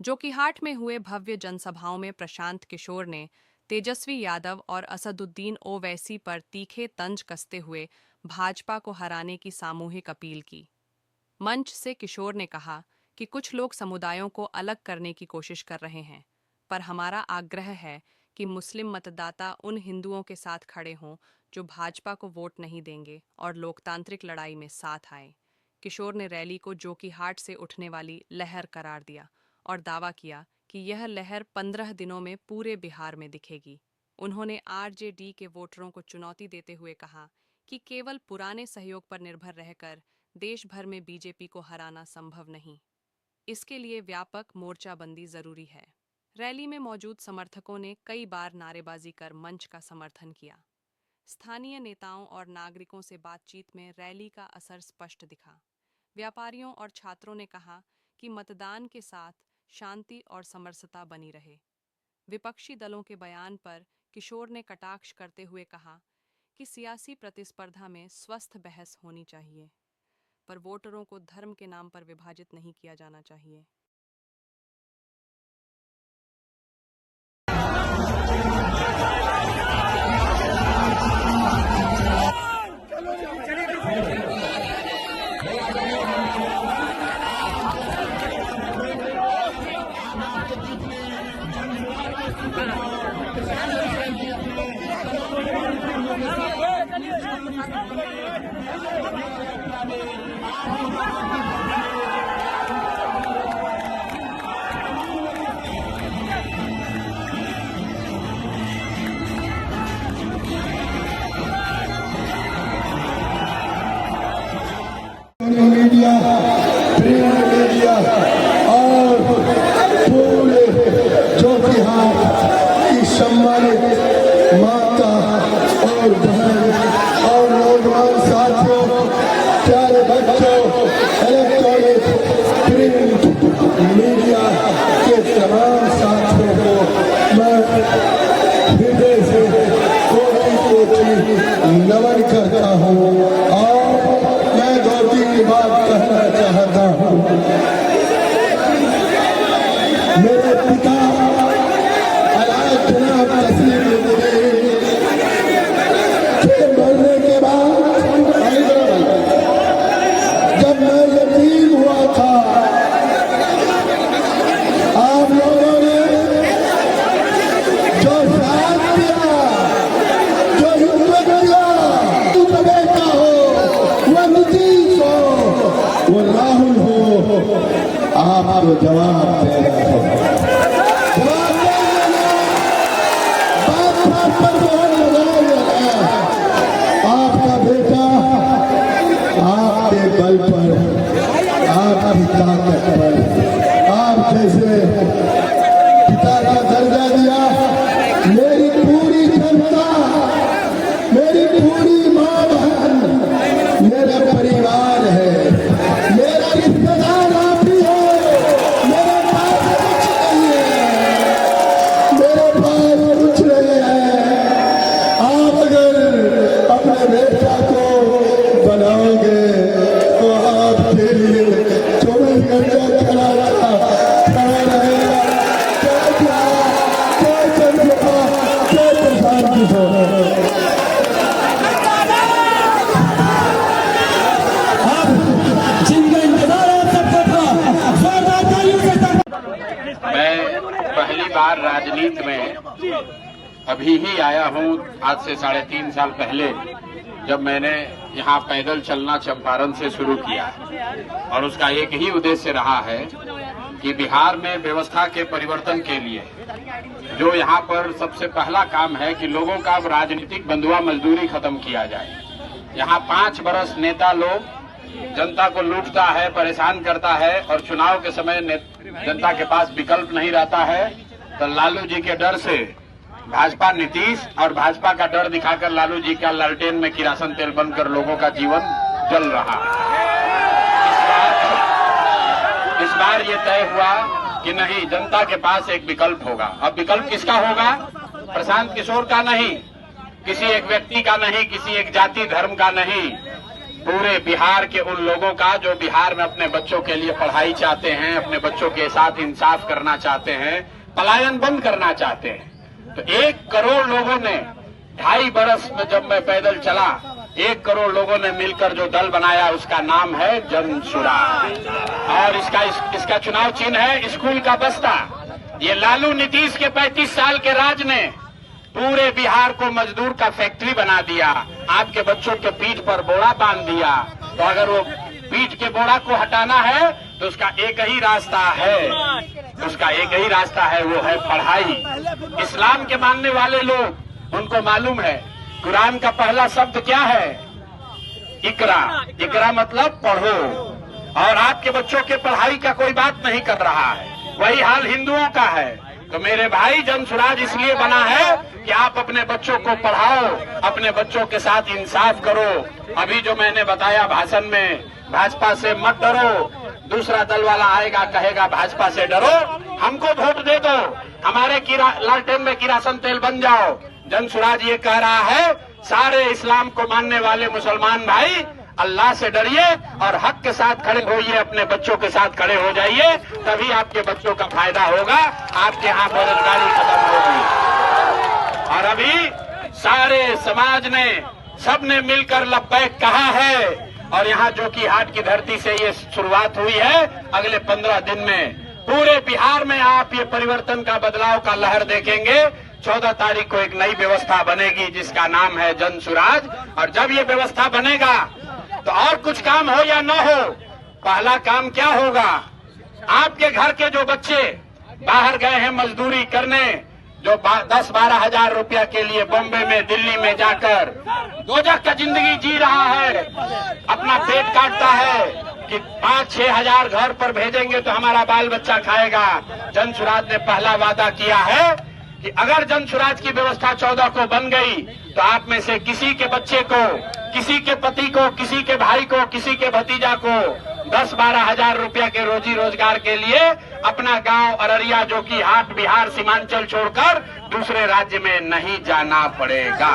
जोकीहाट में हुए भव्य जनसभाओं में प्रशांत किशोर ने तेजस्वी यादव और असदुद्दीन ओवैसी पर तीखे तंज कसते हुए भाजपा को हराने की सामूहिक अपील की। मंच से किशोर ने कहा कि कुछ लोग समुदायों को अलग करने की कोशिश कर रहे हैं, पर हमारा आग्रह है कि मुस्लिम मतदाता उन हिंदुओं के साथ खड़े हों जो भाजपा को वोट नहीं देंगे और लोकतांत्रिक लड़ाई में साथ आए। किशोर ने रैली को जोकीहाट से उठने वाली लहर करार दिया और दावा किया कि यह लहर 15 दिनों में पूरे बिहार में दिखेगी। उन्होंने आरजेडी के वोटरों को चुनौती देते हुए कहा कि केवल पुराने सहयोग पर निर्भर रहकर देश भर में बीजेपी को हराना संभव नहीं। इसके लिए व्यापक मोर्चाबंदी जरूरी है। रैली में मौजूद समर्थकों ने कई बार नारेबाजी कर मंच का समर्थन किया। स्थानीय नेताओं और नागरिकों से बातचीत में रैली का असर स्पष्ट दिखा। व्यापारियों और छात्रों ने कहा कि मतदान के साथ शांति और समरसता बनी रहे। विपक्षी दलों के बयान पर किशोर ने कटाक्ष करते हुए कहा कि सियासी प्रतिस्पर्धा में स्वस्थ बहस होनी चाहिए, पर वोटरों को धर्म के नाम पर विभाजित नहीं किया जाना चाहिए। मीडिया, प्रिंट मीडिया और पूरे जोकीहाट की सम्मानित माता और बहन और नौजवान साथियों, प्यारे बच्चों, इलेक्ट्रॉनिक प्रिंट मीडिया के तमाम साथियों को मैं हृदय से कोटि नमन करता हूँ और मैं की बात कहना चाहता हूँ। मेरे पिता जनाब तस्लीम के मरने के बाद जब मैं यतीम हुआ था, आप लोगों ने जो साथ दिया, जो हिम्मत दिया, बेटा हो, वह नीतीश हो, वो राहुल हो, आपको जवाब दे रहे हो। जवाब दे देना, बात पर मोहर लगाइए। आपका बेटा आपके बल पर, आपकी ताकत पर, आप जैसे पिता का दर्जा दिया, मेरी पूरी जनता, मेरी पूरी माँ बहन, मेरा परिवार है, मेरा रिश्तेदार आप ही हो। मेरे पास कुछ नहीं है, मेरे पास कुछ नहीं है। आप अगर अपने बेटा को बनाओगे तो आपके लिए 24 घंटे खड़ा रहेगा। मैं पहली बार राजनीति में अभी ही आया हूँ, आज से 3.5 साल पहले, जब मैंने यहाँ पैदल चलना चंपारण से शुरू किया और उसका एक ही उद्देश्य रहा है कि बिहार में व्यवस्था के परिवर्तन के लिए जो यहाँ पर सबसे पहला काम है कि लोगों का राजनीतिक बंधुआ मजदूरी खत्म किया जाए। यहाँ 5 बरस नेता लोग जनता को लूटता है, परेशान करता है और चुनाव के समय जनता के पास विकल्प नहीं रहता है, तो लालू जी के डर से भाजपा नीतीश और भाजपा का डर दिखाकर लालू जी का लालटेन में किरासन तेल बनकर लोगों का जीवन जल रहा है। इस बार ये तय हुआ कि नहीं, जनता के पास एक विकल्प होगा। अब विकल्प किसका होगा? प्रशांत किशोर का नहीं, किसी एक व्यक्ति का नहीं, किसी एक जाति धर्म का नहीं, पूरे बिहार के उन लोगों का जो बिहार में अपने बच्चों के लिए पढ़ाई चाहते हैं, अपने बच्चों के साथ इंसाफ करना चाहते हैं, पलायन बंद करना चाहते हैं। तो 1 करोड़ लोगों ने 2.5 बरस में जब मैं पैदल चला, 1 करोड़ लोगों ने मिलकर जो दल बनाया उसका नाम है जन सुराज। और इसका चुनाव चिन्ह है स्कूल का बस्ता। ये लालू नीतीश के 35 साल के राज ने पूरे बिहार को मजदूर का फैक्ट्री बना दिया। आपके बच्चों के पीठ पर बोरा बांध दिया। तो अगर वो पीठ के बोरा को हटाना है तो उसका एक ही रास्ता है, वो है पढ़ाई। इस्लाम के मानने वाले लोग, उनको मालूम है कुरान का पहला शब्द क्या है? इकरा। इकरा मतलब पढ़ो। और आपके बच्चों के पढ़ाई का कोई बात नहीं कर रहा है। वही हाल हिंदुओं का है। तो मेरे भाई, जन सुराज इसलिए बना है कि आप अपने बच्चों को पढ़ाओ, अपने बच्चों के साथ इंसाफ करो। अभी जो मैंने बताया भाषण में, भाजपा से मत डरो। दूसरा दल वाला आएगा कहेगा भाजपा से डरो, हमको वोट दे दो, हमारे लालटेन में किरासन तेल बन जाओ। जन सुराज ये कह रहा है सारे इस्लाम को मानने वाले मुसलमान भाई, अल्लाह से डरिए और हक के साथ खड़े होइए, अपने बच्चों के साथ खड़े हो जाइए, तभी आपके बच्चों का फायदा होगा, आपके यहाँ बेरोजगारी खत्म होगी। और अभी सारे समाज ने, सबने मिलकर लब्बैक कहा है। और यहाँ जोकी हाट की धरती से ये शुरुआत हुई है। अगले 15 दिन में पूरे बिहार में आप ये परिवर्तन का, बदलाव का लहर देखेंगे। 14 तारीख को एक नई व्यवस्था बनेगी जिसका नाम है जन सुराज। और जब ये व्यवस्था बनेगा तो और कुछ काम हो या न हो, पहला काम क्या होगा? आपके घर के जो बच्चे बाहर गए हैं मजदूरी करने, जो 10-12 हजार रुपया के लिए बॉम्बे में, दिल्ली में जाकर दोजख का जिंदगी जी रहा है, अपना पेट काटता है कि 5-6 हजार घर पर भेजेंगे तो हमारा बाल बच्चा खाएगा। जन सुराज ने पहला वादा किया है कि अगर जन सुराज की व्यवस्था 14 को बन गई तो आप में से किसी के बच्चे को, किसी के पति को, किसी के भाई को, किसी के भतीजा को 10-12 हजार रुपया के रोजी रोजगार के लिए अपना गांव अररिया, जो कि हाट, बिहार सीमांचल छोड़कर दूसरे राज्य में नहीं जाना पड़ेगा।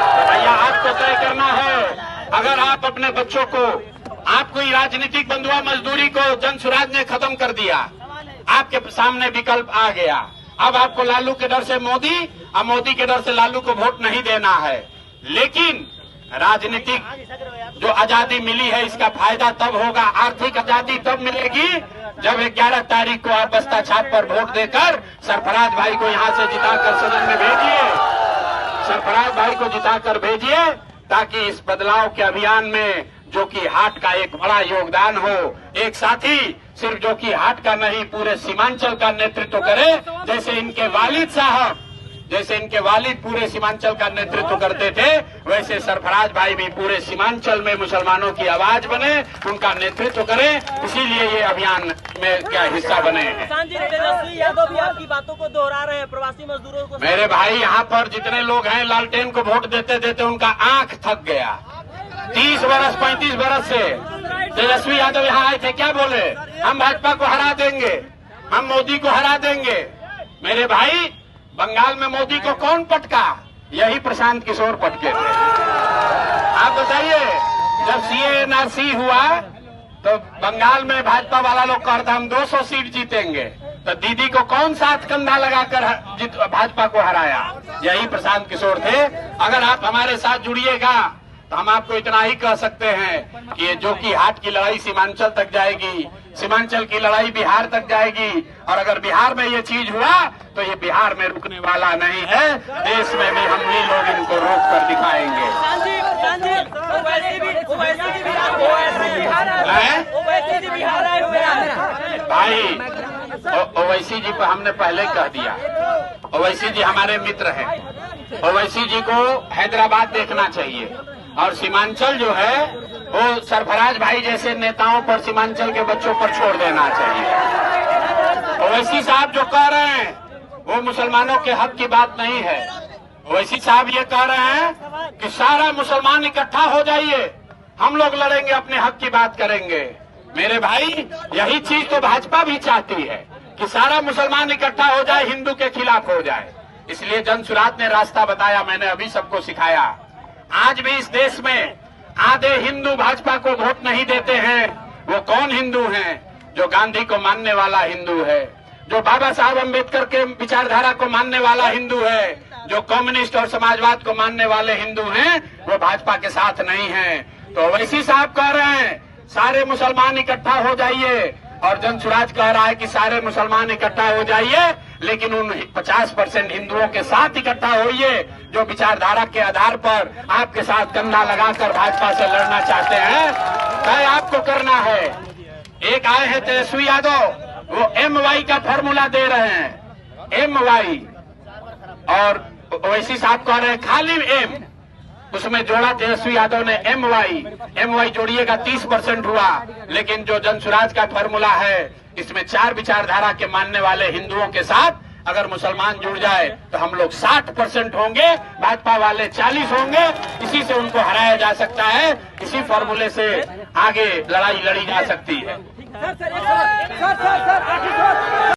तो भैया आपको तय करना है। अगर आप अपने बच्चों को, आपको राजनीतिक बंधुआ मजदूरी को जन सुराज ने खत्म कर दिया, आपके सामने विकल्प आ गया। अब आपको लालू के डर से मोदी और मोदी के डर से लालू को वोट नहीं देना है। लेकिन राजनीतिक जो आजादी मिली है इसका फायदा तब होगा, आर्थिक आजादी तब मिलेगी जब 11 तारीख को आप बस्ता छाप पर वोट देकर सरफराज भाई को यहाँ से जिताकर सदन में भेजिए। सरफराज भाई को जिताकर भेजिए ताकि इस बदलाव के अभियान में जो कि हाट का एक बड़ा योगदान हो। एक साथी सिर्फ जो कि हाट का नहीं, पूरे सीमांचल का नेतृत्व करे, जैसे इनके वालिद साहब, जैसे इनके वालिद पूरे सीमांचल का नेतृत्व करते थे, वैसे सरफराज भाई भी पूरे सीमांचल में मुसलमानों की आवाज बने, उनका नेतृत्व करें। इसीलिए ये अभियान में क्या हिस्सा बने हैं। किसान जी, तेजस्वी यादव भी आपकी बातों को दोहरा रहे हैं, प्रवासी मजदूरों को। मेरे भाई, यहाँ पर जितने लोग हैं लालटेन को वोट देते देते उनका आंख थक गया। 30 बरस 35 बरस से तेजस्वी यादव यहाँ आए थे, क्या बोले? हम भाजपा को हरा देंगे, हम मोदी को हरा देंगे। मेरे भाई, बंगाल में मोदी को कौन पटका? यही प्रशांत किशोर पटके थे। आप बताइए, जब CA-NRC हुआ तो बंगाल में भाजपा वाला लोग कहता हम 200 सीट जीतेंगे, तो दीदी को कौन साथ कंधा लगाकर भाजपा को हराया? यही प्रशांत किशोर थे। अगर आप हमारे साथ जुड़िएगा तो हम आपको इतना ही कह सकते हैं कि ये जो कि हाट की लड़ाई सीमांचल तक जाएगी, सीमांचल की लड़ाई बिहार तक जाएगी। और अगर बिहार में ये चीज हुआ तो ये बिहार में रुकने वाला नहीं है, देश में भी हम ही लोग इनको रोक कर दिखाएंगे। भाई, ओवैसी जी पर हमने पहले कह दिया, ओवैसी जी हमारे मित्र हैं। ओवैसी जी को हैदराबाद देखना चाहिए और सीमांचल जो है वो सरफराज भाई जैसे नेताओं पर, सीमांचल के बच्चों पर छोड़ देना चाहिए। ओवैसी साहब जो कह रहे हैं वो मुसलमानों के हक की बात नहीं है। ओवैसी साहब ये कह रहे हैं कि सारा मुसलमान इकट्ठा हो जाइए, हम लोग लड़ेंगे, अपने हक की बात करेंगे। मेरे भाई, यही चीज तो भाजपा भी चाहती है कि सारा मुसलमान इकट्ठा हो जाए, हिंदू के खिलाफ हो जाए। इसलिए जन सुराज ने रास्ता बताया, मैंने अभी सबको सिखाया। आज भी इस देश में आधे हिंदू भाजपा को वोट नहीं देते हैं। वो कौन हिंदू हैं? जो गांधी को मानने वाला हिंदू है, जो बाबा साहब अम्बेडकर के विचारधारा को मानने वाला हिंदू है, जो कम्युनिस्ट और समाजवाद को मानने वाले हिंदू हैं, वो भाजपा के साथ नहीं हैं। तो ओवैसी साहब कह रहे हैं सारे मुसलमान इकट्ठा हो जाइए, और जनसुराज कह रहा है कि सारे मुसलमान इकट्ठा हो जाइए, लेकिन उन 50% हिंदुओं के साथ इकट्ठा होइए जो विचारधारा के आधार पर आपके साथ कंधा लगाकर भाजपा से लड़ना चाहते हैं। तय आपको करना है। एक आए हैं तेजस्वी यादव, वो MY का फॉर्मूला दे रहे हैं, MY, और ओवैसी साहब कह रहे हैं खाली M, उसमें जोड़ा तेजस्वी यादव ने MY जोड़िएगा 30% हुआ। लेकिन जो जनसुराज का फॉर्मूला है, इसमें 4 विचारधारा के मानने वाले हिंदुओं के साथ अगर मुसलमान जुड़ जाए तो हम लोग 60% होंगे, भाजपा वाले 40 होंगे। इसी से उनको हराया जा सकता है, इसी फॉर्मूले से आगे लड़ाई लड़ी जा सकती है। सर